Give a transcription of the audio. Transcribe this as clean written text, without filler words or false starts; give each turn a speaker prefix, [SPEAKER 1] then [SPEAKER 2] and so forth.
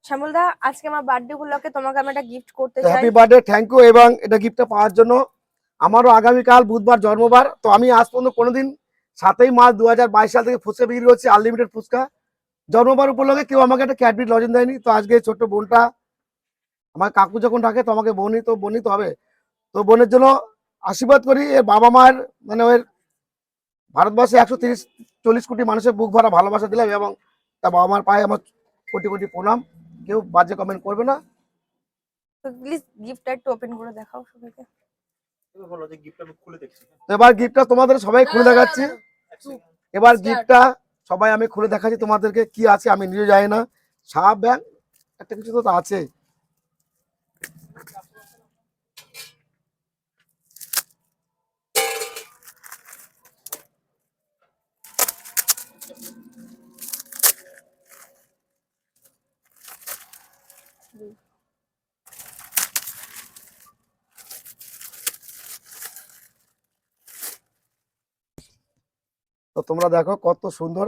[SPEAKER 1] শ্যামলদা, আজকে আমার বার্থডে উপলক্ষে তোমাকে আমি একটা গিফট করতে চাই।
[SPEAKER 2] Happy birthday, thank you. এবং এটা গিফটটা পাওয়ার জন্য আমারও আগামীকাল বুধবার জন্মবার, তো আমি আজ পর্যন্ত কোনোদিন 7ই মার্চ 2022 সাল থেকে ফুচকা বিক্রি করছি, আনলিমিটেড ফুচকা। জন্মবার উপলক্ষে কেউ আমাকে একটা ক্যাডবেরি লজেন্স দেয়নি, তো আজকে ছোট্ট বোনটা, আমার কাকু যখন ডাকে তো আমাকে বোনই তো হবে, তো বোনের জন্য আশীর্বাদ করি। এর বাবা মায়ের মানে ওর ভারতবর্ষে 130-140 কোটি মানুষের বুক ভরা ভালোবাসা দিলাম, এবং তার বাবা মার পায়ে আমার কোটি কোটি প্রণাম। কেউ বাজে কমেন্ট করবে না।
[SPEAKER 1] তো প্লিজ গিফটটা একটু ওপেন করে দেখাও সবাইকে।
[SPEAKER 2] এবার গিফটটা তোমাদের সবাই খুলে দেখাচ্ছি। এবার গিফটটা সবাই আমি খুলে দেখাচ্ছি তোমাদেরকে, কি আছে আমি নিজে জানি না। সাপ ব্যাগ একটা কিছু তো আছে। তো তোমরা দেখো কত সুন্দর